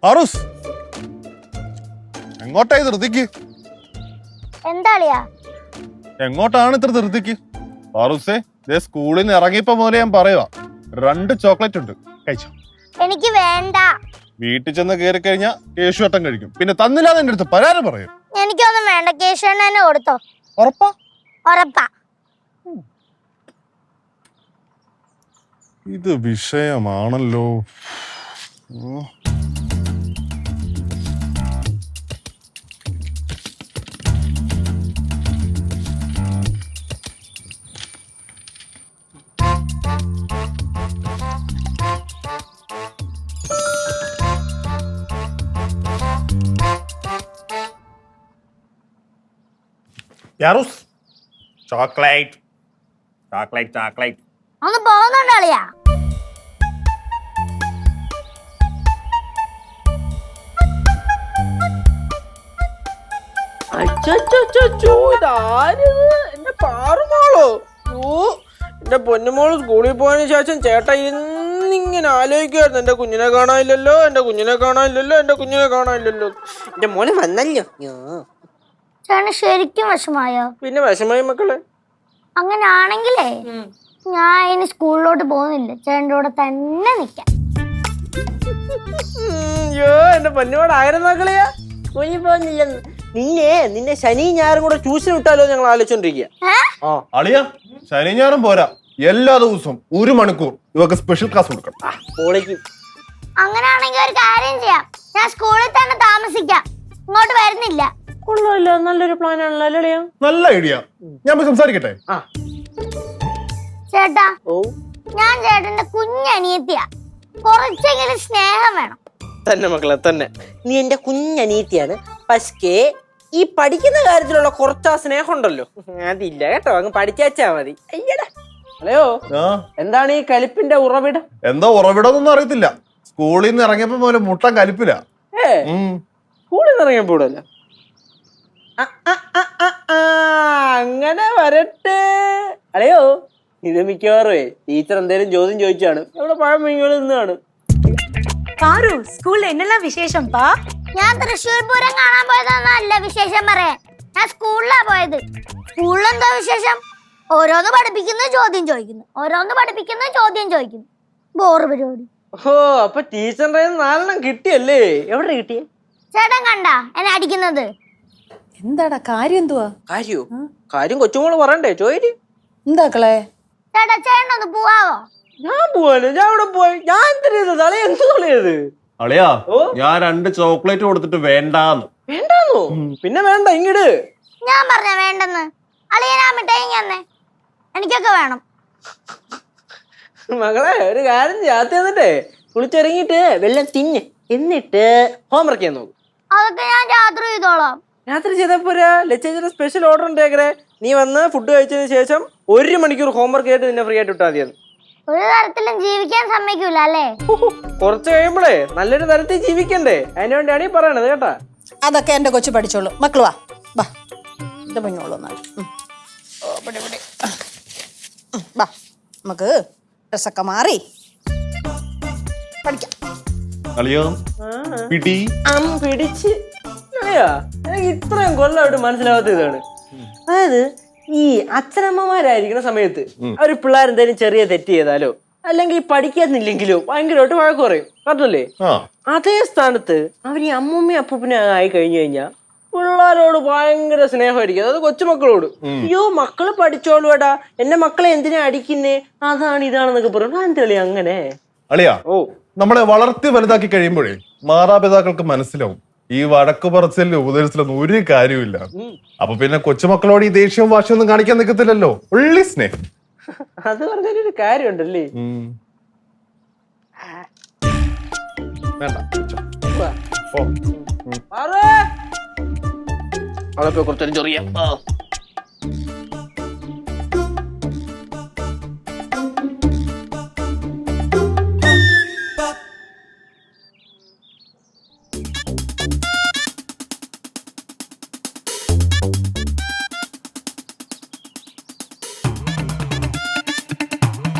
ആറൂസ് എങ്ങോട്ടാ ധൃതിക്ക്? എന്താളിയാ? എങ്ങോട്ടാണ് ഇത്ര ധൃതിക്ക്? ആറൂസേ, സ്കൂളിൽ നിന്ന് ഇറങ്ങിയപ്പോ മുതലേ ഞാൻ പറയുവാ, 2 ചോക്ലേറ്റ് ഉണ്ട്, കഴിച്ചോ. എനിക്ക് വേണ്ട. വീട്ടിൽ ചെന്ന് കയറി കഴിഞ്ഞാൽ കേശുവട്ടം കഴിക്കും, പിന്നെ തന്നില്ലാതെ എന്റെ അടുത്ത് പരാതി പറയും. എനിക്കൊന്നും വേണ്ട, കേശുവണ്ണ തന്നെ കൊടുത്തോ. ഉറപ്പാ? ഉറപ്പാ. ഇത് വിഷയമാണല്ലോ. യാറൂസ്, ചോക്ലേറ്റ് ചോക്ലേറ്റ് ചോക്ലേറ്റ്. ഒന്ന് പോകുന്നുണ്ടാളിയാ? എന്റെ പാറുമോളോ? എന്റെ പൊന്നുമോള് സ്കൂളിൽ പോയതിനു ശേഷം ചേട്ടാ ഇന്നിങ്ങനെ ആലോചിക്കുമായിരുന്നു, എന്റെ കുഞ്ഞിനെ കാണാനില്ലല്ലോ, എന്റെ കുഞ്ഞിനെ കാണാനില്ലല്ലോ, എന്റെ കുഞ്ഞിനെ കാണാനില്ലല്ലോ. എന്റെ മോനെ വന്നല്ലോ. ചേട്ടന് ശരിക്കും വിഷമായോ? പിന്നെ വിഷമായി മക്കളെ. അങ്ങനാണെങ്കിലേ ഞാൻ ഇനി സ്കൂളിലോട്ട് പോകുന്നില്ല, ചേട്ടൻ്റെ കൂടെ തന്നെ നിക്കാം. അയ്യോ എന്റെ പൊന്നോട് ആയിരം മക്കളെയാ കുഞ്ഞി പോകുന്നില്ലെന്ന്. നിന്നെ ശനി ഞായറും കൂടെ ട്യൂഷൻ വിട്ടാലോ ഞങ്ങൾ ആലോചിച്ചോണ്ടിരിക്കുക. അളിയാ, ശനി ഞായറും പോരാ, എല്ലാ ദിവസവും 1 മണിക്കൂർ ഇവർക്ക് സ്പെഷ്യൽ ക്ലാസ് കൊടുക്കണം. അങ്ങനെയാണെങ്കിൽ ഒരു കാര്യം ചെയ്യാം, ഞാൻ സ്കൂളിൽ തന്നെ താമസിക്കാം, ഇങ്ങോട്ട് വരുന്നില്ല. കൊള്ളാമല്ലോ, നല്ലൊരു പ്ലാൻ ആണല്ലോ. നല്ല ഐഡിയ. ഞാൻ പോയി സംസാരിക്കട്ടെ? ചേട്ടാ, ഞാൻ ചേട്ടന്റെ കുഞ്ഞനിയത്തിയാ, കുറച്ചെങ്കിലും സ്നേഹം വേണം. തന്നെ മക്കളെ തന്നെ, നീ എന്റെ കുഞ്ഞനീത്തിയാണ്. പക്ഷേ ഈ പഠിക്കുന്ന കാര്യത്തിലുള്ള കുറച്ചാ സ്നേഹം ഉണ്ടല്ലോ, അതില്ല കേട്ടോ. അങ്ങ് പഠിച്ചാ മതി. അയ്യടാ. ഹലോ, എന്താണ് ഈ കലിപ്പിന്റെ ഉറവിടം? എന്താ ഉറവിടമൊന്നും അറിയത്തില്ല, സ്കൂളിൽ നിന്ന് ഇറങ്ങിയപ്പോ പോലെ മുട്ടൻ കലിപ്പില്ല. സ്കൂളിൽ നിന്ന് ഇറങ്ങിയപ്പോഴല്ല. അങ്ങനെ വരട്ടെ. അല്ലയോ, ഇത് മിക്കവാറുമേ ടീച്ചർ എന്തേലും ചോദ്യം ചോദിച്ചാണ്. എവിടെ പഴം വീങ്ങോട് നിന്നാണ്. പാറു, സ്കൂളിൽ എന്നെല്ലാം വിശേഷംപാ? ഞാൻ തൃശ്ശൂർ പൂരം കാണാൻ പോയതൊന്നല്ല വിശേഷം പറയാൻ, ഞാൻ സ്കൂളിലാ പോയത്. സ്കൂളിലെന്താ വിശേഷം? ഓരോന്ന് പഠിപ്പിക്കുന്നു, ചോദ്യം ചോദിക്കുന്നു, ഓരോന്ന് പഠിപ്പിക്കുന്നു, ചോദ്യം ചോദിക്കുന്നു. ബോറ് പരിപാടി. ഓ, അപ്പൊ ടീച്ചറിന്റെ 4 കിട്ടിയല്ലേ? എവിടെ കിട്ടിയേ? ചേട്ടൻ കണ്ടാ എന്നെ അടിക്കുന്നത്? എന്താടാ കാര്യം? എന്തുവാ കാര്യം കൊച്ചുമോള് പറയണ്ടേ? ചോദിച്ചു എന്താക്കളെ? ചേട്ടാ, ചേട്ടനൊന്ന് പോവാവോ? ഞാൻ പോവാനോ? ഞാൻ ഇവിടെ പോയി. ഞാൻ എന്ത് കളിയത്? അളിയാ, ഞാൻ 2 ചോക്ലേറ്റ് കൊടുത്തിട്ട് വേണ്ടാന്ന്. വേണ്ടാന്നോ? പിന്നെ വേണ്ട, ഇങ്ങട്. ഞാൻ പറഞ്ഞ വേണ്ടെന്ന്. അളിയനാ മിഠായി തന്നെ, എനിക്കൊക്കെ വേണം. മകളെ, ഒരു കാര്യം ചെയ്യാത്ത എന്നിട്ടേ കുളിച്ചിറങ്ങിട്ട് വെള്ളം തിന്ന്, എന്നിട്ട് ഹോംവർക്ക് ചെയ്യാൻ നോക്കും. അതൊക്കെ ഞാൻ രാത്രി ചെയ്തോളാം. രാത്രി ചെയ്തപ്പോരാ, ലച്ചേച്ചിയുടെ സ്പെഷ്യൽ ഓർഡർ ഉണ്ടേക്കരെ. നീ വന്ന് ഫുഡ് കഴിച്ചതിന് ശേഷം 1 മണിക്കൂർ ഹോംവർക്ക് ആയിട്ട് നിന്നെ ഫ്രീ ആയിട്ട് വിട്ടാൽ മതിയെന്ന്. ഒരു തരത്തിലും ജീവിക്കാൻ സമ്മതിക്കൂല അല്ലേ? കുറച്ച് കഴിയുമ്പോഴേ നല്ലൊരു തരത്തിൽ ജീവിക്കണ്ടേ, അതിനു വേണ്ടിയാണ് ഈ പറയണത് കേട്ടാ. അതൊക്കെ എന്റെ കൊച്ചു പഠിച്ചോളൂ. മക്കള് വാ, പൊന്നോളൂ. വാ, നമുക്ക് ഡ്രസ്സൊക്കെ മാറി പഠിക്കാം. പിടിച്ച് എനിക്ക് ഇത്രയും കൊല്ലമായിട്ട് മനസ്സിലാവാത്ത ഇതാണ്. അതായത് ഈ അച്ഛനമ്മമാരായിരിക്കുന്ന സമയത്ത് അവര് പിള്ളേരെന്തായാലും ചെറിയ തെറ്റ് ചെയ്താലോ അല്ലെങ്കിൽ പഠിക്കാന്നില്ലെങ്കിലോ ഭയങ്കരമായിട്ട് വഴക്ക് പറയും, പറഞ്ഞല്ലേ? അതേ സ്ഥാനത്ത് അവർ ഈ അമ്മൂമ്മയും അപ്പൂപ്പനും ആയി കഴിഞ്ഞു കഴിഞ്ഞാൽ പിള്ളേരോട് ഭയങ്കര സ്നേഹമായിരിക്കും. അതായത് കൊച്ചുമക്കളോട്, അയ്യോ മക്കള് പഠിച്ചോളൂടാ, എന്റെ മക്കളെ എന്തിനാ അടിക്കുന്നേ, അതാണ് ഇതാണെന്നൊക്കെ പറയും. എന്തെളി അങ്ങനെ? അളിയാ, നമ്മളെ വളർത്തി വലുതാക്കി കഴിയുമ്പോഴേ മാതാപിതാക്കൾക്ക് മനസ്സിലാവും ഈ വടക്ക് പറച്ചിലും ഉപദേശത്തിലൊന്നും ഒരു കാര്യമില്ല. അപ്പൊ പിന്നെ കൊച്ചുമക്കളോട് ഈ ദേഷ്യവും വാശിയൊന്നും കാണിക്കാൻ നിൽക്കത്തില്ലല്ലോ, ഉള്ളി സ്നേഹം. അത് പറഞ്ഞൊരു കാര്യമുണ്ടല്ലേ? കുറച്ചൊരു ചെറിയ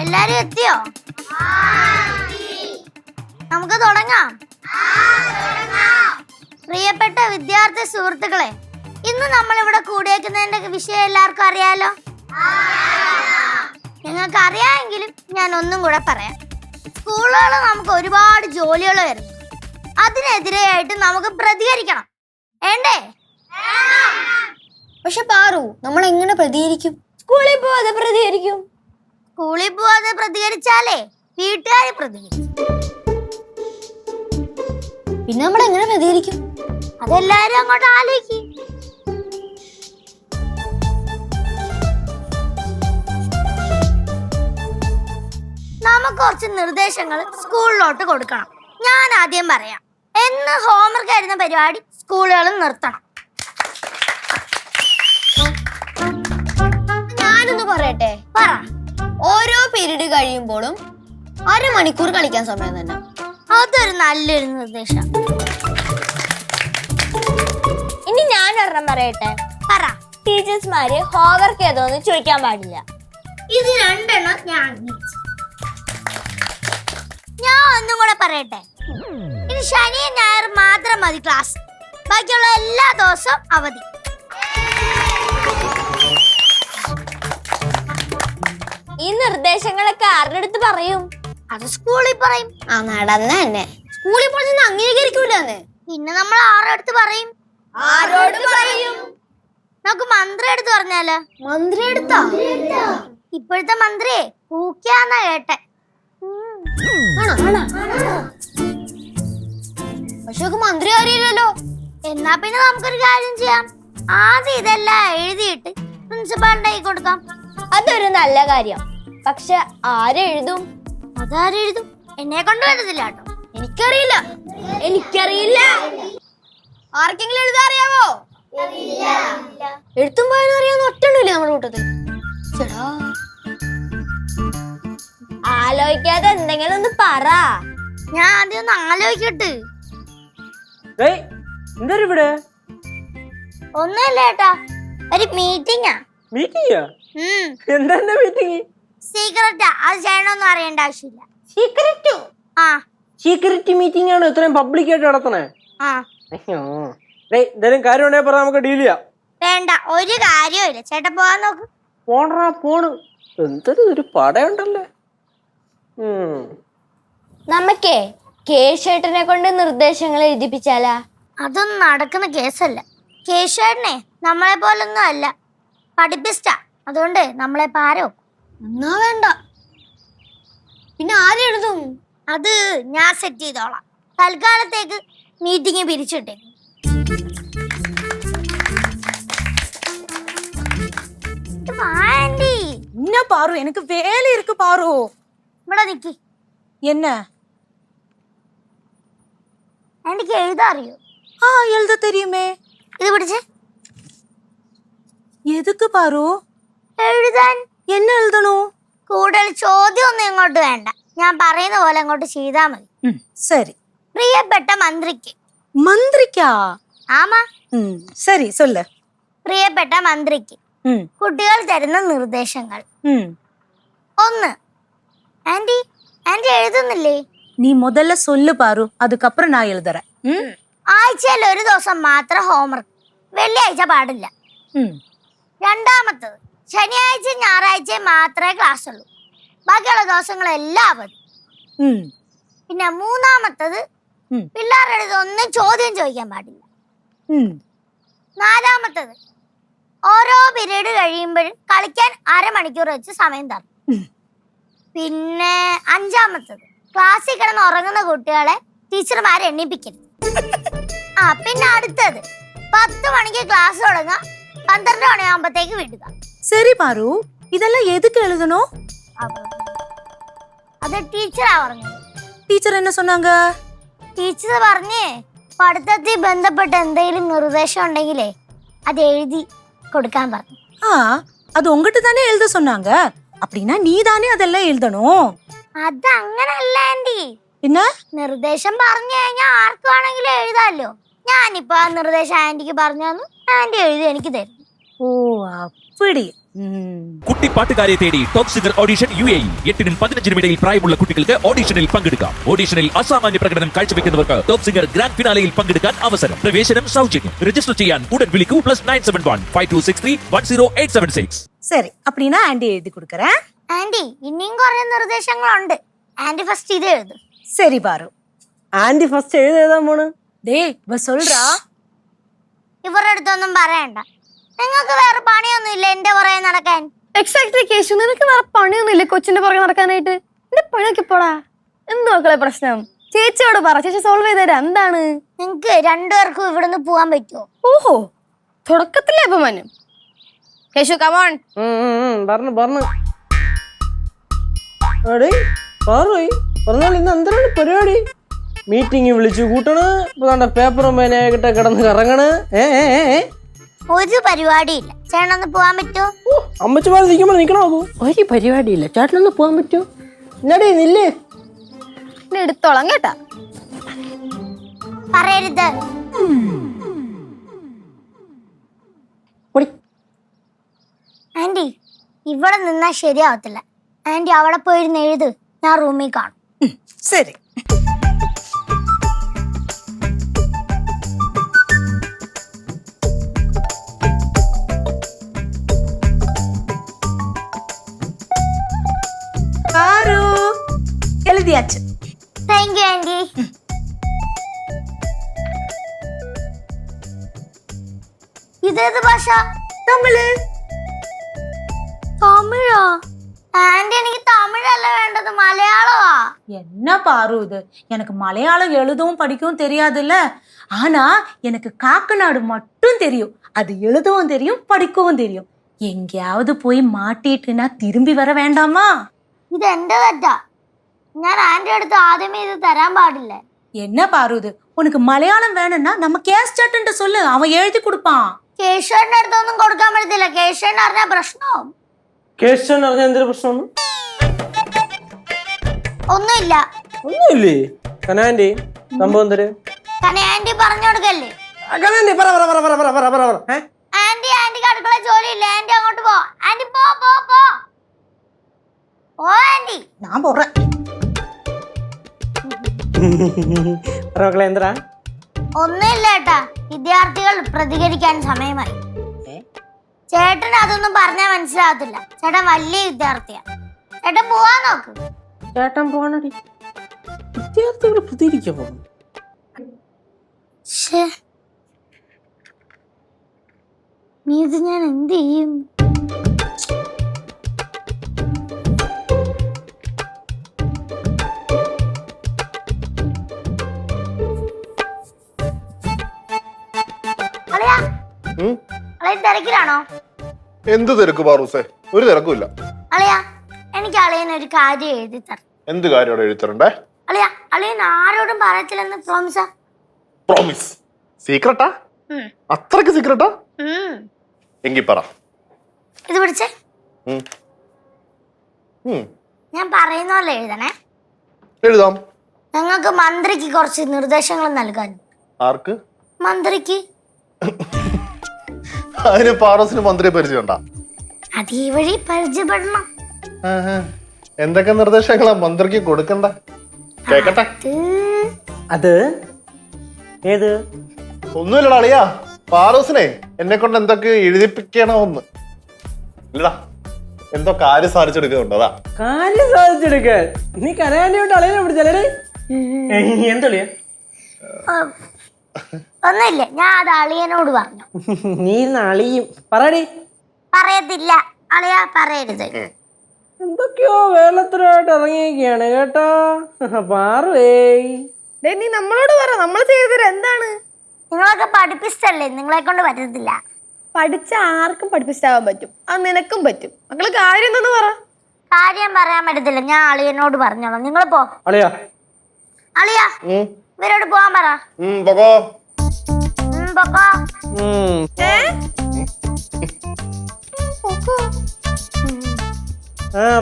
എല്ലാരും എത്തിയോ? നമുക്ക് തുടങ്ങാം. പ്രിയപ്പെട്ട വിദ്യാർത്ഥി സുഹൃത്തുക്കളെ, ഇന്ന് നമ്മൾ ഇവിടെ കൂടിയേക്കുന്നതിന്റെ വിഷയം എല്ലാവർക്കും അറിയാലോ. നിങ്ങൾക്ക് അറിയാമെങ്കിലും ഞാൻ ഒന്നും കൂടെ പറയാം. സ്കൂളുകൾ നമുക്ക് ഒരുപാട് ജോലികൾ വരുന്നു. അതിനെതിരെയായിട്ട് നമുക്ക് പ്രതികരിക്കണം, വേണ്ടേ? പക്ഷെ പാറു, നമ്മൾ എങ്ങനെ പ്രതികരിക്കും? സ്കൂളിൽ പോവാതെ പ്രതികരിക്കും. സ്കൂളിൽ പോവാതെ പ്രതികരിച്ചാലേ വീട്ടുകാർ പ്രതികരിക്കും. പിന്നെ നമ്മൾ എങ്ങനെ പ്രതികരിക്കും? അതെല്ലാരും അങ്ങോട്ട് ആലോചിക്കും. നമുക്ക് കുറച്ച് നിർദ്ദേശങ്ങൾ സ്കൂളിലോട്ട് കൊടുക്കണം. ഞാൻ ആദ്യം പറയാം. എന്ന് ഹോംവർക്ക് ആയിരുന്ന പരിപാടി സ്കൂളുകളും നിർത്തണം. ഞാനൊന്ന് പറയട്ടെ. പറ. ഓരോ പീരീഡ് കഴിയുമ്പോഴും 1/2 മണിക്കൂർ കളിക്കാൻ സമയം തന്നെ. അതൊരു നല്ലൊരു നിർദ്ദേശം. ഇനി ഞാൻ ഒരെണ്ണം പറയട്ടെ. പറ. ടീച്ചേഴ്സ്മാര് ഹോംവർക്ക് ഏതോന്ന് ചോദിക്കാൻ പാടില്ല. ഇത് രണ്ടെണ്ണം ഞാൻ അംഗീകരിച്ചു. ഞാൻ ഒന്നും കൂടെ പറയട്ടെ. ഇനി ശനിയും ഞായറും മാത്രം മതി ക്ലാസ്. ബാക്കിയുള്ള എല്ലാ ദിവസവും അവധി. ഈ നിർദ്ദേശങ്ങളൊക്കെ ആരുടെ അടുത്ത് പറയും? അത് സ്കൂളിൽ പറയും. ആ, നടന്ന തന്നെ. സ്കൂളിൽ പറഞ്ഞ അംഗീകരിക്കൂലെന്ന്. പിന്നെ നമ്മൾ ആരുടെ അടുത്ത് പറയും? ആരോട് പറയും? നമുക്ക് മന്ത്രി എടുത്ത് പറഞ്ഞാലോ? മന്ത്രി എടുത്താ? ഇപ്പോഴത്തെ മന്ത്രിയെ പൂക്കാന്നാ കേട്ടെ. പക്ഷെ മന്ത്രി അറിയില്ലല്ലോ. എന്നാ പിന്നെ നമുക്കൊരു കാര്യം ചെയ്യാം. ആദ്യം ഇതെല്ലാം എഴുതിയിട്ട് പ്രിൻസിപ്പാളിന്റെ കൈ കൊടുക്കാം. അതൊരു നല്ല കാര്യം. പക്ഷെ ആരെഴുതും? അതാരെഴുതും? എന്നെ കൊണ്ട് എഴുതില്ല കേട്ടോ. എനിക്കറിയില്ല. ആർക്കെങ്കിലും എഴുതാൻ അറിയാവോ? എഴുത്തും പോയെന്ന് അറിയാവുന്ന ഒറ്റണ്ടില്ലേ നമ്മുടെ കൂട്ടത്തിൽ? ആലോചിക്കാതെ എന്തെങ്കിലും ഒന്ന് പറ. ഞാൻ ആദ്യം ഒന്ന് ആലോചിക്കട്ടെ. എന്തായാലും ഇവിടെ ഒന്നുമില്ല ഏട്ടാ, ഒരു മീറ്റിംഗാ. മീറ്റിംഗാ? എന്താ മീറ്റിംഗ്? സീക്രട്ടാ, അത് ചെയ്യണമെന്ന് അറിയേണ്ട ആവശ്യമില്ല. സീക്രട്ടോ? ആ, സീക്രട്ട് മീറ്റിംഗ് ആണ് ഇത്രയും പബ്ലിക് ആയിട്ട് നടത്തണേ? ആ. എന്തായാലും കാര്യം ഉണ്ടെങ്കിൽ പറ, നമുക്ക് ഡീൽ ചെയ്യാം. വേണ്ട, ഒരു കാര്യമില്ല. ചേട്ടൻ പോവാൻ നോക്ക്. പോണ്. എന്തൊരു ഒരു പടയുണ്ടല്ലേ. നമുക്കേ കേശേട്ടനെ കൊണ്ട് നിർദ്ദേശങ്ങൾ എഴുതിപ്പിച്ചാലാ? അതൊന്നും നടക്കുന്ന കേസല്ല. കേശവനെ നമ്മളെ പോലൊന്നും അല്ല, പഠിപ്പിസ്റ്റാ. അതുകൊണ്ട് നമ്മളെ പാരോ. എന്നാ വേണ്ട. പിന്നെ ആരെഴുതും? അത് ഞാൻ സെറ്റ് ചെയ്തോളാം. തൽക്കാലത്തേക്ക് മീറ്റിംഗ് പിരിച്ചിട്ടേ. என்ன பாரு, எனக்கு வேலை இருக்கு பாரு. ഇവിടെ നിക്ക്. என்ன? എനിക്ക് എഴുതാ അറിയോ? எழுத தெரியுமே. ഇത് പിടിച്ച്. எதுக்கு பாரு? എഴുതാൻ. என்ன எழுதணும்? കൂടുതൽ ചോദ്യം ഒന്നും ഇങ്ങോട്ട് വേണ്ട. ഞാൻ പറയുന്ന പോലെ അങ്ങോട്ട് ചെയ്താ മതി. சரி. പ്രിയപ്പെട്ട മന്ത്രിക്ക്. மந்திரிக்கா? ആമാ. சரி சொல்லு. പ്രിയപ്പെട്ട മന്ത്രിക്ക് കുട്ടികൾ തരുന്ന നിർദ്ദേശങ്ങൾ. 1. ആന്റി എഴുതുന്നില്ലേ? நீ முதல்ல சொல்லு பாரு, அதுக்கப்புறம் நான் எழுதுறேன். ആഴ്ചയിൽ ഒരു ദിവസം മാത്രം ഹോംവർക്ക്, വെള്ളിയാഴ്ച പാടില്ല. 2. ശനിയാഴ്ച ഞായറാഴ്ച മാത്രമേ ക്ലാസ് ഉള്ളൂ, ബാക്കിയുള്ള ദിവസങ്ങളെല്ലാം അവധി. പിന്നെ 3. പിള്ളേരുടെ അടുത്ത് ഒന്നും ചോദ്യം ചോദിക്കാൻ പാടില്ല. 4. ഓരോ പീരീഡ് കഴിയുമ്പോഴും കളിക്കാൻ 1/2 മണിക്കൂർ വെച്ച് സമയം തരണം. പിന്നെ 5. ക്ലാസ്സിൽ കിടന്ന് ഉറങ്ങുന്ന കുട്ടികളെ ടീച്ചർമാരെ എണ്ണിപ്പിക്കരുത്. പിന്നെ അടുത്തത് 10 മണിക്ക് ക്ലാസ് തുടങ്ങാം, 12 മണിയാകുമ്പോഴത്തേക്ക് വിടുക. சரி பாரு, இதெல்லாம் எதுக்கு எழுதணும்? അത് ടീച്ചറാ പറഞ്ഞത്. ടീച്ചർ என்ன சொன்னாங்க? ടീച്ചർ പറഞ്ഞേ പഠിത്തത്തിൽ ബന്ധപ്പെട്ട എന്തെങ്കിലും നിർദ്ദേശം ഉണ്ടെങ്കിലേ അത് എഴുതി കൊടുക്കാൻ പറഞ്ഞു. அது உங்ககிட்ட தானே எழுத சொன்னாங்க. அப்படின்னா நீ தானே அதெல்லாம் எழுதணும். അതങ്ങനല്ല ആന്റി. പിന്നെ നിർദ്ദേശം പറഞ്ഞു കഴിഞ്ഞാൽ ആർക്ക് വേണമെങ്കിലും എഴുതാമല്ലോ. ഞാനിപ്പോ ആ നിർദ്ദേശം ആന്റിക്ക് പറഞ്ഞു തന്നു, ആന്റി എഴുതി എനിക്ക് തരും. ഓ அப்படி കുട്ടി പാട്ടുകാരെ തേടി ടോപ്പ് സിംഗർ ഓഡിഷൻ UAE 8-നും 15-നും ഇടയിൽ പ്രായമുള്ള കുട്ടികൾക്ക് ഓഡിഷനിൽ പങ്കെടുക്കാം. ഓഡിഷനിൽ അസാമാന്യ പ്രകടനം കാഴ്ചവെക്കുന്നവർക്ക് ടോപ്പ് സിംഗർ ഗ്രാൻഡ് ഫിനാലയിൽ പങ്കെടുക്കാൻ അവസരം. പ്രവേശനം സൗജന്യം. രജിസ്റ്റർ ചെയ്യാൻ ഉടൻ വിളിക്കൂ +971 5263 10876. சரி அப்படின்னா ஆண்டி எழுதி கொடுக்கறேன். ആന്റി ഇനിയും കുറെ നിർദ്ദേശങ്ങളുണ്ട്. ആന്റി ഫസ്റ്റ് ഇത് എഴുതു. சரி பாரு. ആന്റി ഫസ്റ്റ് എഴുതാൻ പോണ്. டேய் இவ சொல்றா. ഇവരുടെ അടുത്തൊന്നും പറയണ്ട. നിങ്ങൾക്ക് വേറെ പണിയൊന്നും ഇല്ല എന്റെ പുറകെ നടക്കാൻ. എക്സാക്ട്ലി കേശു, നിനക്ക് വേറെ പണിയൊന്നുമില്ല കൊച്ചിന്റെ പുറകെ നടക്കാനായിട്ട്. എന്റെ പണിയൊക്കെ പോടാ. എന്ത് മക്കളെ പ്രശ്നം? ചേച്ചിയോട് പറ, ചേച്ചി സോൾവ് ചെയ്ത് തരാം. എന്താണ്? നിങ്ങക്ക് രണ്ടുപേർക്കും ഇവിടുന്ന് പോവാൻ പറ്റുമോ? ഓഹോ, തുടക്കത്തിലെ അപമാനം. കേശു കമോൺ. പറഞ്ഞു പറഞ്ഞാൽ ഇന്ന് എന്താണ് പരിപാടി? മീറ്റിംഗ് വിളിച്ചു കൂട്ടണ്, പേപ്പറും പേനയായിട്ട് കിടന്ന് കറങ്ങണ്. ഒരു പരിപാടിയില്ല. ചേട്ടനൊന്ന് പോവാൻ പറ്റുമോ? അമ്മച്ചുമാർ നിൽക്കുമ്പോൾ നിൽക്കണോ? ഒരു പരിപാടിയില്ല. ചേട്ടനൊന്ന് പോകാൻ പറ്റുമോ? എന്നാടേ നില്ലേ എടുത്തോളാം കേട്ടാ. പറയരുത്. ആന്റി ഇവിടെ നിന്നാ ശരിയാവത്തില്ല. ആന്റി അവിടെ പോയിരുന്ന് എഴുത്, ഞാൻ റൂമിൽ കാണും. சரி. பாரு எழுதியாச்சு. Thank you aunty. ഇതേത് ഭാഷ? தமிழ். തമിഴോ? ആന്റി എനിക്ക് തമിഴല്ല വേണ്ടത്, മലയാളമാ. என்ன பாரு இது? எனக்கு மலையாளம் எழுதவும் படிக்கவும் தெரியாதுல்ல. ஆனா எனக்கு காக்கநாடு மட்டும் தெரியும். அது எழுதவும் தெரியும், படிக்கவும் தெரியும். எங்கேயாவது போய் மாட்டிட்டுனா திரும்பி வர வேண்டாமா? ഇത് എന്റെ തെറ്റാ. ഞാൻ ആന്റി അടുത്ത് ആദ്യമേ ഇത് തരാൻ പാടില്ല. என்ன பாரு இது? உனக்கு மலையாளம் வேணும்னா நம்ம கேஸ் சாட்டுன்ட்டு சொல்லு, அவன் எழுதி கொடுப்பான். കേശവന്റെ അടുത്തൊന്നും കൊടുക്കാൻ പറ്റത്തില്ല. കേശവൻ അറിഞ്ഞ പ്രശ്നവും. കേശവൻ അറിഞ്ഞ എന്തൊരു പ്രശ്നമാണ്? ഒന്നുമില്ല. ഒന്നുമില്ലേ കനാൻറ്റി? സംഭവം എന്തര്? ആന്റി പറഞ്ഞു കൊടുക്കല്ലേ. കനാൻറ്റി പറ പറ പറ പറ പറ പറ പറ പറ. ആന്റി ആന്റിക്ക് അടുക്കള ജോലിയില്ല. ആന്റി അങ്ങോട്ട് പോ. ആന്റി പോ പോ പോ ഓ ആന്റി. நான் போறேன். മക്കളെ എന്തരാ? ഒന്നുമില്ല ഏട്ടാ, വിദ്യാർത്ഥികൾ പ്രതികരിക്കാൻ സമയമായി. ചേട്ടന് അതൊന്നും പറഞ്ഞാൽ മനസ്സിലാകത്തില്ല. ചേട്ടൻ വലിയ വിദ്യാർത്ഥിയാ. ചേട്ടൻ പോവാൻ നോക്ക്. ചേട്ടൻ പോണടി. വിദ്യാർത്ഥികൾ പ്രതികരിക്കാൻ പോകുന്നു. നീ ഇത് ഞാൻ എന്ത് ചെയ്യും? അളിയാ, അളിയ തിരക്കിലാണോ? എന്ത് തിരക്ക് പാറൂസേ? ഒരു തിരക്കുമില്ല. അളിയാ, എനിക്ക് അളിയൻ ഒരു കാര്യം എഴുതി തരണം. എന്ത് കാര്യം അവിടെ എഴുത്തരണ്ടേ? അളിയാ, അളിയൻ ആരോടും പറയത്തില്ലെന്ന് പ്രോമിസാ. പ്രോമിസ്? സീക്രട്ടാ? അത്രക്ക് സീക്രട്ടാ? എങ്കി പറ. ഇത് പിടിച്ചേ. ഞാൻ പറയുന്ന പോലെ എഴുതണേ. എഴുതാം. ഞങ്ങൾക്ക് മന്ത്രിക്ക് കുറച്ച് നിർദ്ദേശങ്ങൾ നൽകാൻ. ആർക്ക്? മന്ത്രിക്ക്. അതിന് പാറൂസിന് മന്ത്രിയെ പരിചയമുണ്ടാ? അത് ഈ വഴി പരിചയപ്പെടണം. എന്തൊക്കെ നിർദ്ദേശങ്ങളാ മന്ത്രിക്ക് കൊടുക്കണ്ട? കേക്കട്ടെ. അത് ഏത്? ഒന്നുമില്ലടാ അളിയാ, പാറൂസിനെ എന്നെ കൊണ്ട് എന്തൊക്കെ എഴുതിപ്പിക്കണമെന്ന്. ഇല്ലടാ, എന്തോ കാര്യം സാധിച്ചെടുക്കുന്നുണ്ട്. അതാ കാര്യം സാധിച്ചെടുക്കാൻ. നീ കനാൻറ്റിയോട്ട് അളിയനെ പിടിച്ചല്ലേ? എന്തളിയാ? ഒന്നുമില്ല, ഞാൻ അത് അളിയനോട് പറഞ്ഞു. നീ അളിയും പറയടി. പറയത്തില്ല അളിയാ, പറയരുത്. എന്തൊക്കെയോ വേളത്തിലായിട്ട് ഇറങ്ങിയൊക്കെയാണ് കേട്ടോ പാറുവേ. നീ നമ്മളോട് പറ, നമ്മൾ ചെയ്തത് എന്താണ്? നിങ്ങളൊക്കെ പഠിപ്പിച്ചല്ലേ, നിങ്ങളെ കൊണ്ട് പറ്റത്തില്ല. പഠിച്ച ആർക്കും പഠിപ്പിച്ചാവാൻ പറ്റും, അത് നിനക്കും പറ്റും. മക്കള് കാര്യം എന്തെന്ന് പറ. കാര്യം പറയാൻ പറ്റത്തില്ല, ഞാൻ അളിയനോട് പറഞ്ഞോളാം. നിങ്ങൾ പോ. അളിയാ, അളിയാ, ഇവരോട് പോവാൻ പറ. പൊക്കോ. പൊക്കോ.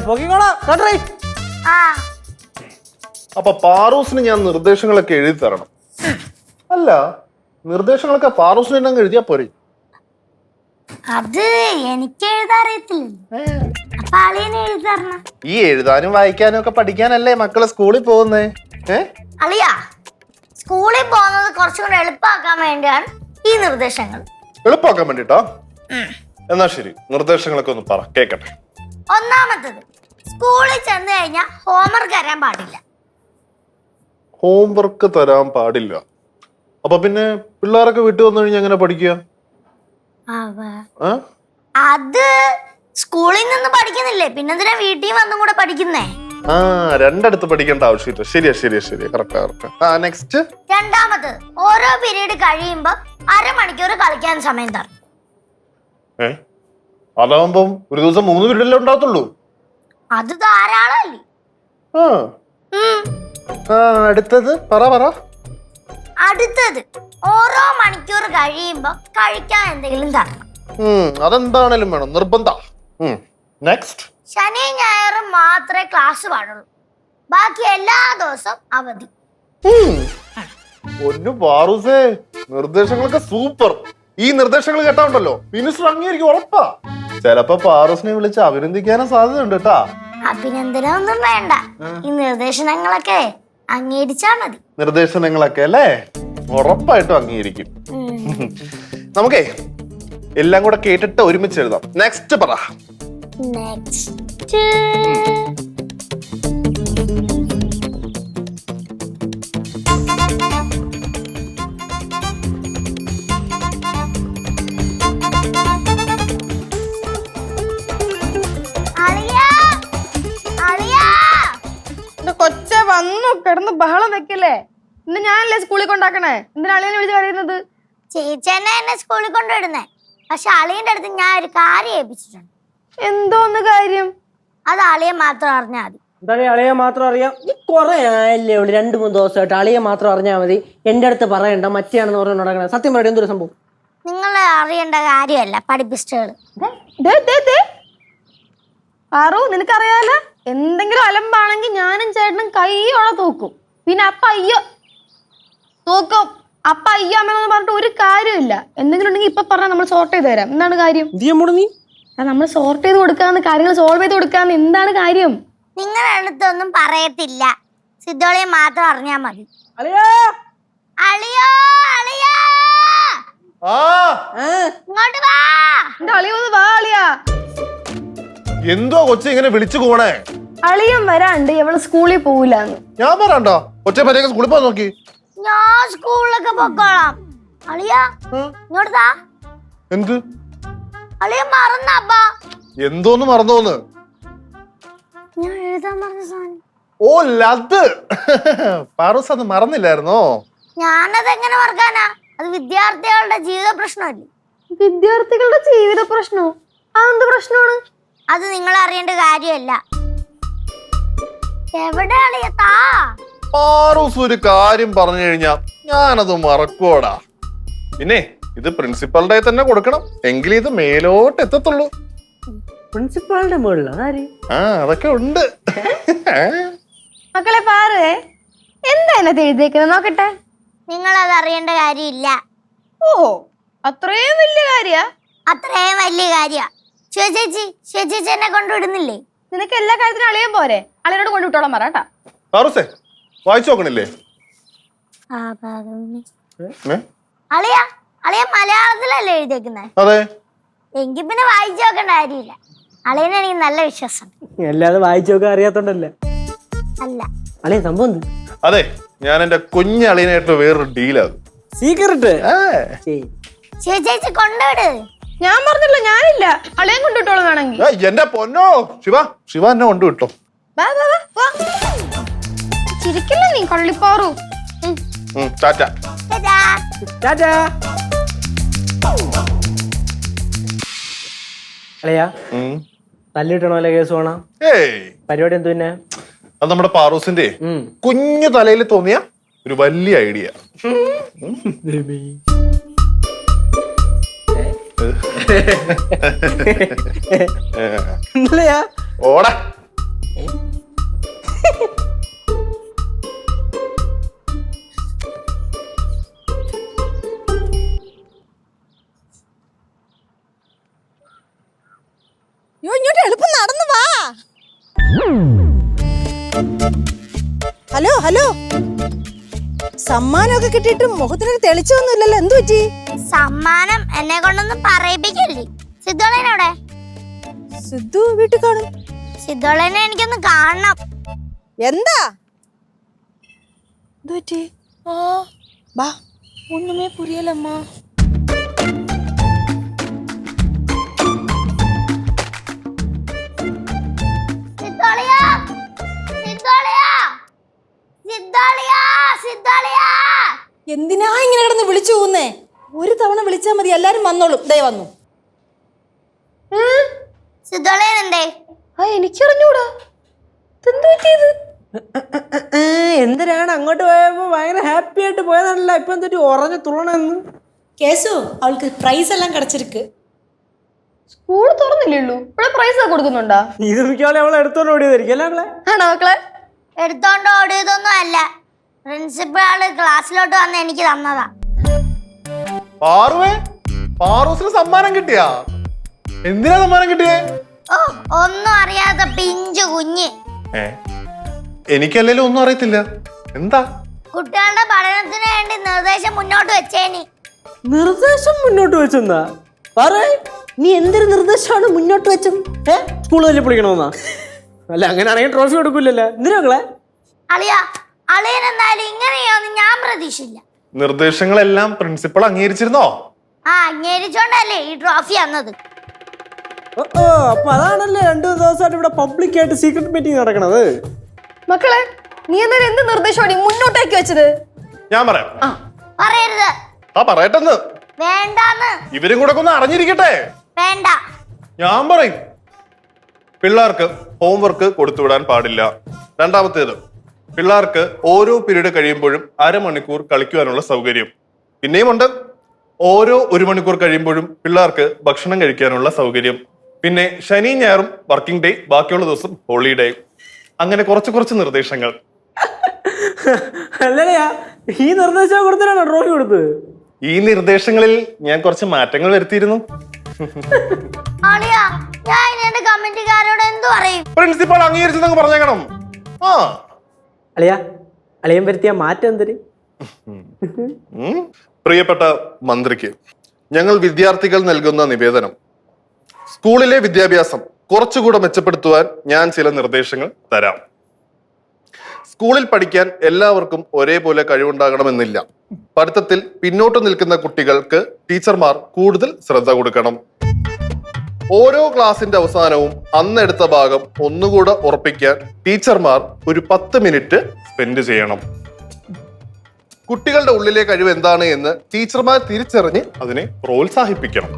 പൊക്കിക്കോളാം കേട്ടോ. ആ, അപ്പൊ പാറൂസിന് ഞാൻ നിർദ്ദേശങ്ങളൊക്കെ എഴുതി തരണം. അല്ല, നിർദ്ദേശങ്ങളൊക്കെ പാറൂസിന് തന്നെ എഴുതിയാ പോരെ? അത് എനിക്ക് എഴുതാറിയത്തില്ല. അപ്പൊ അളിയനെ എഴുതാറ. ഈ എഴുതാനും വായിക്കാനും ഒക്കെ പഠിക്കാനല്ലേ മക്കള് സ്കൂളിൽ പോകുന്നേ? അളിയാ, സ്കൂളിൽ പോകുന്നത് കുറച്ചും കൂടെ എളുപ്പമാക്കാൻ വേണ്ടിയാണ് ഈ നിർദ്ദേശങ്ങൾ. എളുപ്പമാക്കാൻ വേണ്ടിട്ടോ? എന്നാ ശരി, നിർദ്ദേശങ്ങളൊക്കെ ഒന്ന് പറ, കേക്കട്ടെ. ഒന്നാമത്തത്, സ്കൂളിൽ ചെന്ന് കഴിഞ്ഞാൽ ഹോംവർക്ക് തരാൻ പാടില്ല. ഹോംവർക്ക് തരാൻ പാടില്ല? അപ്പൊ പിന്നെ പിള്ളേരൊക്കെ വീട്ടിൽ വന്നു കഴിഞ്ഞാൽ എങ്ങനെ പഠിക്കുക? അത് സ്കൂളിൽ നിന്ന് പഠിക്കുന്നില്ലേ, പിന്നെന്തിനാ വീട്ടിൽ വന്നും കൂടെ പഠിക്കുന്നേ? രണ്ടിടത്ത് പഠിക്കേണ്ട ആവശ്യമില്ല. ശരിയാ കറക്റ്റ്. നെക്സ്റ്റ്. രണ്ടാമത്തത്, ഓരോ പീരീഡ് കഴിയുമ്പോ അരമണിക്കൂർ കളിക്കാൻ സമയം തരും. അതാവുമ്പം ഒരു ദിവസം 3 പീരീഡല്ലേ ഉണ്ടാകത്തുള്ളൂ. അത് ധാരാളല്ലേ? അടുത്തത് പറ. അടുത്തത്, ഓരോ മണിക്കൂർ കഴിയുമ്പോ കഴിക്കാൻ എന്തെങ്കിലും തരണം. അതെന്താണേലും വേണം, നിർബന്ധം. നെക്സ്റ്റ്. ശനിയും ഞായറും മാത്രമേ ക്ലാസ് പാടുള്ളൂ, ബാക്കി എല്ലാ ദിവസവും അവധി. ഒന്ന് പാറൂസേ, നിർദ്ദേശങ്ങളൊക്കെ സൂപ്പർ. ഈ നിർദ്ദേശങ്ങൾ കേട്ടാണ്ടല്ലോ മിനിസ്റ്റർ അംഗീകരിക്കും, ഉറപ്പാ. ചിലപ്പോ പാറൂസിനെ വിളിച്ച് അഭിനന്ദിക്കാനും സാധ്യതയുണ്ട് കേട്ടാ. അഭിനന്ദനമൊന്നും വേണ്ട, ഈ നിർദ്ദേശങ്ങളൊക്കെ അംഗീകരിച്ചാ മതി. നിർദ്ദേശങ്ങളൊക്കെ അല്ലേ? ഉറപ്പായിട്ടും അംഗീകരിക്കും. നമുക്കേ എല്ലാം കൂടെ കേട്ടിട്ട് ഒരുമിച്ച് എഴുതാം. നെക്സ്റ്റ് പറ. നെക്സ്റ്റ്. കൊച്ച വന്നു കിടന്ന് ബഹളം വെക്കല്ലേ? ഇന്ന് ഞാനല്ലേ സ്കൂളിൽ കൊണ്ടാക്കണേ, എന്തിനാ അളിയനെ വിളിച്ച് പറയുന്നത്? ചേച്ചേനെ എന്നെ സ്കൂളിൽ കൊണ്ടുവിടുന്നേ, പക്ഷെ അളിയന്റെ അടുത്ത് ഞാൻ ഒരു കാര്യം ഏൽപ്പിച്ചിട്ടുണ്ട്. എന്തോന്ന് കാര്യം? അത് അളിയൻ മാത്രം അറിഞ്ഞാൽ മതി. എന്താ അളിയെ മാത്രം അറിയാം? ഈ കുറെ ആയല്ലേ ഉള്ളു, 2-3 ദിവസമായിട്ട് അളിയെ മാത്രം അറിഞ്ഞാൽ മതി, എന്റെ അടുത്ത് പറയണ്ട മറ്റിയാണെന്ന് പറഞ്ഞു നടക്കണേ. സത്യം പറയട്ടെ, എന്തൊരു സംഭവം? നിങ്ങൾ അറിയേണ്ട കാര്യമല്ല പഠിപ്പിസ്റ്റുകൾ. ആറു, നിനക്കറിയാലോ, എന്തെങ്കിലും അലമ്പാണെങ്കിൽ ഞാനും ചേട്ടനും കൈയോടെ തൂക്കും. പിന്നെ അപ്പ അയ്യോ തൂക്കും, അപ്പ അയ്യോ അമ്മയെന്ന് പറഞ്ഞിട്ട് ഒരു കാര്യമില്ല. എന്തെങ്കിലും ഉണ്ടെങ്കിൽ ഇപ്പൊ പറഞ്ഞാൽ നമ്മൾ സോർട്ട് ചെയ്ത് തരാം. എന്താണ് കാര്യം? നമ്മൾ സോർട്ട് ചെയ്ത് കൊടുക്കാന്ന്, കാര്യങ്ങൾ സോൾവ് ചെയ്ത് കൊടുക്കാന്ന്. എന്താണ് കാര്യം? നിങ്ങളുടെ അടുത്തൊന്നും പറയത്തില്ല, സിദ്ധോളിയെ മാത്രം അറിഞ്ഞാൽ മതി. അളിയോ അളിയോ അളിയോ, ഇങ്ങോട്ട് വാ. എന്റെ അളിയൊന്ന് വാ. അളിയാ, എന്തോ കൊച്ചി ഇങ്ങനെ വിളിച്ചു പോണേ? അളിയൻ വരാണ്ട് എവള് സ്കൂളിൽ പോവില്ലാന്ന്. ഞാൻ പറയണ്ടോ? ഒറ്റ പരേക്ക് സ്കൂളിൽ പോകാൻ നോക്കി. ഞാൻ സ്കൂളിലൊക്കെ പൊക്കോളാം. അളിയാ ഇങ്ങോട്ട് താ. എന്ത്? അളിയ മറന്നപ്പാ. എന്തോന്ന് മറന്നോന്ന്? ഞാൻ എഴുതാൻ പറഞ്ഞ സാധനം. ഓ ലത്. പാറൂസ് അത് മറന്നില്ലായിരുന്നോ? ഞാനത് എങ്ങനെ മറക്കാനാ? അത് വിദ്യാർത്ഥികളുടെ ജീവിത പ്രശ്നമല്ലേ? വിദ്യാർത്ഥികളുടെ ജീവിത പ്രശ്നോ? അതെന്ത് പ്രശ്നമാണ്? അത് നിങ്ങൾ അറിയേണ്ട കാര്യമല്ല. എവിടെ അളിയത്താ? പാറൂസ് ഒരു കാര്യം പറഞ്ഞു കഴിഞ്ഞാ ഞാനത് മറക്കോടാ. പിന്നെ ഇത് പ്രിൻസിപ്പളുടെ തന്നെ കൊടുക്കണം, എങ്കിലും ഇത് മേലോട്ട് എത്തത്തുള്ളൂ. പ്രിൻസിപ്പാളിന്റെ മുകളിൽ അതാര്? അതൊക്കെ ഉണ്ട്. മക്കളെ പാറേ, എന്താ എന്നത് എഴുതിയേക്കുന്നത് നോക്കട്ടെ. നിങ്ങൾ അത് അറിയേണ്ട കാര്യമില്ല. ഓ, അത്രയും വലിയ കാര്യ? അത്രയും വലിയ കാര്യ. ചേച്ചി എന്നെ കൊണ്ടുവിടുന്നില്ലേ? നിനക്ക് എല്ലാ കാര്യത്തിനും അളിയാൻ പോരെ? അളിയനോട് കൊണ്ടുവിട്ടോളാം പറ. പാറൂസേ, വായിച്ചു നോക്കണില്ലേ? അളിയ മലയാളത്തിലല്ലേ എഴുതിയേക്കുന്നത്? അതെ. എങ്കിൽ പിന്നെ വായിച്ചു നോക്കേണ്ട കാര്യമില്ല. അളിയനെ എനിക്ക് നല്ല വിശ്വാസം. അല്ലാതെ വായിച്ചു നോക്കാൻ അറിയാത്തോണ്ടല്ലേ? അല്ല, അളിയ സംഭവം എന്ത്? അതെ, ഞാൻ എന്റെ കുഞ്ഞളിയനായിട്ട് വേറൊരു ഡീലാകും. സീക്രട്ട്. ചേച്ചി കൊണ്ടുവിട്. ഞാൻ പറഞ്ഞില്ല, ഞാനില്ല. അളിയൻ കൊണ്ടുവിട്ടോളാം വേണമെങ്കിൽ. എന്റെ പൊന്നോ, ശിവ എന്നെ കൊണ്ടുവിട്ടോ. ചിരിക്കില്ല നീ കള്ളിപ്പാറു. ടാറ്റ. അളിയാ, തല്ലിട്ടണോല്ലേ കേസ് വേണം? പരിപാടി എന്തു? പിന്നെ അത് നമ്മുടെ പാറൂസിന്റെ കുഞ്ഞു തലയിൽ തോന്നിയ ഒരു വലിയ ഐഡിയ. ഓടാ. അയ്യോ ഇങ്ങോട്ട് എളുപ്പം നടന്നു വാ. ഹലോ ഹലോ, സമ്മാനമൊക്കെ കിട്ടിയിട്ട് മുഖത്തിനൊരു തെളിച്ചൊന്നും ഇല്ലല്ലോ, എന്തു പറ്റി? സമ്മാനം എന്നെ കൊണ്ടൊന്നും പറയിപ്പിക്കല്ലേ. സിദ്ധോളനോടെ? സിദ്ധു വീട്ടിൽ കാണും. സിദ്ധോളനെ എനിക്കൊന്ന് കാണണം. എന്താ എന്തു പറ്റി? ആ വാ. ഒന്നുമേ പുരിയല്ലമ്മ. സിദ്ധോളിയാ, സിദ്ധോളിയാ, സിദ്ധോളിയാ, സിദ്ധോളിയാ. എന്തിനാ ഇങ്ങനെ കിടന്ന് വിളിച്ചു പോകുന്നേ? ഒരു തവണ വിളിച്ചാൽ മതി, എല്ലാരും വന്നോളും. ദേ വന്നു. സിദ്ധോളൻ എന്തേ? എനിക്കറിഞ്ഞൂടാ എന്ത് പറ്റിയത്. എന്തിനാണ് അങ്ങോട്ട് പോയപ്പോ ഭയങ്കര ഹാപ്പി ആയിട്ട് പോയതാണല്ലോ, ഇപ്പൊ എന്തൊരു ഉറഞ്ഞു തുള്ളണെന്ന്. കേസു അവൾക്ക് പ്രൈസ് എല്ലാം കിടച്ചിരിക്ക്. സ്കൂൾ തുറന്നില്ലുള്ളൂ, ഇവിടെ പ്രൈസ് കൊടുക്കുന്നുണ്ടാ? ഇത് മിക്കവാറും അവളെ എടുത്തോണ്ട് ഓടിയതായിരിക്കും അല്ലേ മക്കളെ? ആണോ മക്കളെ? എടുത്തോണ്ട് ഓടിയതൊന്നും അല്ല, പ്രിൻസിപ്പള് ക്ലാസ്സിലോട്ട് വന്ന് എനിക്ക് തന്നതാ. പാറുവേ, പാറൂസിന് സമ്മാനം കിട്ടിയാ? എന്തിനാ സമ്മാനം കിട്ടിയേ? ഓ, ഒന്നും അറിയാത്ത പിഞ്ചു കുഞ്ഞ്. എനിക്കല്ലേലും ഒന്നും അറിയത്തില്ല. എന്താ? കുട്ടികളുടെ പഠനത്തിന് വേണ്ടി നിർദ്ദേശം മുന്നോട്ട് വെച്ചേനി. നിർദ്ദേശം മുന്നോട്ട് വെച്ചെന്നാ? പറയ്, നീ എന്തൊരു നിർദ്ദേശമാണ് മുന്നോട്ട് വെച്ചത്? സ്കൂൾ തല്ലി പൊളിക്കണമെന്നാ? അല്ല, അങ്ങനെയാണെങ്കിൽ ട്രോഫി കൊടുക്കൂലല്ലോ. എന്തിനാ മക്കളെ? അളിയാ, അളിയൻ എന്നാലും ഇങ്ങനെയൊന്നും ഞാൻ പ്രതീക്ഷിച്ചില്ല. നിർദ്ദേശങ്ങളെല്ലാം പ്രിൻസിപ്പൾ അംഗീകരിച്ചിരുന്നോ? ആ, അംഗീകരിച്ചോണ്ടല്ലേ ഈ ട്രോഫി തന്നത്. ഓ, അപ്പൊ അതാണല്ലേ 2 ദിവസമായിട്ട് ഇവിടെ പബ്ലിക് ആയിട്ട് സീക്രട്ട് മീറ്റിംഗ് നടക്കണത്. മക്കളെ, നീ എന്നാലും എന്ത് നിർദ്ദേശമാണ് മുന്നോട്ടേക്ക് വെച്ചത്? ഞാൻ പറയാം. പറയരുത്. ആ പറയട്ടെന്ന്. വേണ്ടാന്ന്. ഇവരും കൂടെ ഒന്ന് അറിഞ്ഞിരിക്കട്ടെ. വേണ്ട. ഞാൻ പറയും. പിള്ളേർക്ക് ഹോംവർക്ക് കൊടുത്തുവിടാൻ പാടില്ല. രണ്ടാമത്തേത്, പിള്ളേർക്ക് ഓരോ പീരീഡ് കഴിയുമ്പോഴും അരമണിക്കൂർ കളിക്കുവാനുള്ള സൗകര്യം. പിന്നെയും ഉണ്ട്, ഓരോ 1 മണിക്കൂർ കഴിയുമ്പോഴും പിള്ളേർക്ക് ഭക്ഷണം കഴിക്കാനുള്ള സൗകര്യം. പിന്നെ ശനിയും ഞായറും വർക്കിംഗ് ഡേ, ബാക്കിയുള്ള ദിവസം ഹോളിഡേ. അങ്ങനെ കുറച്ച് നിർദ്ദേശങ്ങൾ. അല്ലയാ, ഈ നിർദ്ദേശം കൊടുത്തിട്ടാണോ ട്രോഫി കൊടുത്തത്? ഈ നിർദ്ദേശങ്ങളിൽ ഞാൻ കുറച്ച് മാറ്റങ്ങൾ വരുത്തിയിരുന്നു. അളിയാ, ഞാൻ ഇനി എന്റെ കമ്മിറ്റിക്കാരോട് എന്തു പറയും? പ്രിൻസിപ്പൾ അംഗീകരിച്ചെന്ന് പറഞ്ഞേക്കണം. ആ അളിയൻ വരുത്തിയ മാറ്റം എന്തൊരു? പ്രിയപ്പെട്ട മന്ത്രിക്ക് ഞങ്ങൾ വിദ്യാർത്ഥികൾ നൽകുന്ന നിവേദനം. സ്കൂളിലെ വിദ്യാഭ്യാസം കുറച്ചുകൂടെ മെച്ചപ്പെടുത്തുവാൻ ഞാൻ ചില നിർദ്ദേശങ്ങൾ തരാം. സ്കൂളിൽ പഠിക്കാൻ എല്ലാവർക്കും ഒരേപോലെ കഴിവുണ്ടാകണമെന്നില്ല. പഠിത്തത്തിൽ പിന്നോട്ട് നിൽക്കുന്ന കുട്ടികൾക്ക് ടീച്ചർമാർ കൂടുതൽ ശ്രദ്ധ കൊടുക്കണം. ഓരോ ക്ലാസിന്റെ അവസാനവും അന്നെടുത്ത ഭാഗം ഒന്നുകൂടെ ഉറപ്പിക്കാൻ ടീച്ചർമാർ ഒരു 10 മിനിറ്റ് സ്പെൻഡ് ചെയ്യണം. കുട്ടികളുടെ ഉള്ളിലെ കഴിവ് എന്താണ് എന്ന് ടീച്ചർമാർ തിരിച്ചറിഞ്ഞ് അതിനെ പ്രോത്സാഹിപ്പിക്കണം.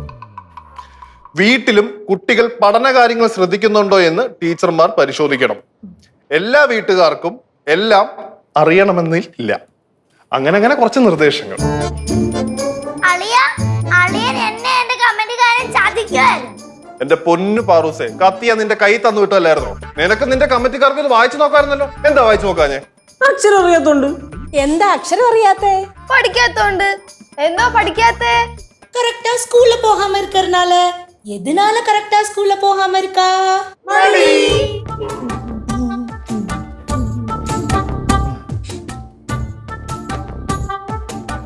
വീട്ടിലും കുട്ടികൾ പഠനകാര്യങ്ങൾ ശ്രദ്ധിക്കുന്നുണ്ടോ എന്ന് ടീച്ചർമാർ പരിശോധിക്കണം. എല്ലാ വീട്ടുകാർക്കും എല്ലാം അറിയണമെന്നില്ല. അങ്ങനെ കുറച്ച് നിർദ്ദേശങ്ങൾ. അളിയാ, അളിയൻ എന്നെ എന്റെ കമ്മിറ്റിക്കാരൻ ചതിക്കുവായിരുന്നു. എന്റെ പൊന്നു പാറൂസേ, കത്തിയ നിന്റെ കൈ തന്നു വിട്ടല്ലായിരുന്നോ? നിനക്ക് നിന്റെ കമ്മിറ്റിക്കാർക്ക് ഇത് വായിച്ചു നോക്കായിരുന്നല്ലോ. എന്താ വായിച്ചു നോക്കാഞ്ഞേ? അക്ഷരം അറിയാത്തോണ്ട്. എന്താ അക്ഷരം അറിയാത്തേ? പഠിക്കാത്തോണ്ട്. എന്താ പഠിക്കാത്തേ? கரெக்டா ஸ்கூல்ல போகாம இருக்கறனால. எதனால கரெக்டா ஸ்கூல்ல போகாம இருக்கா?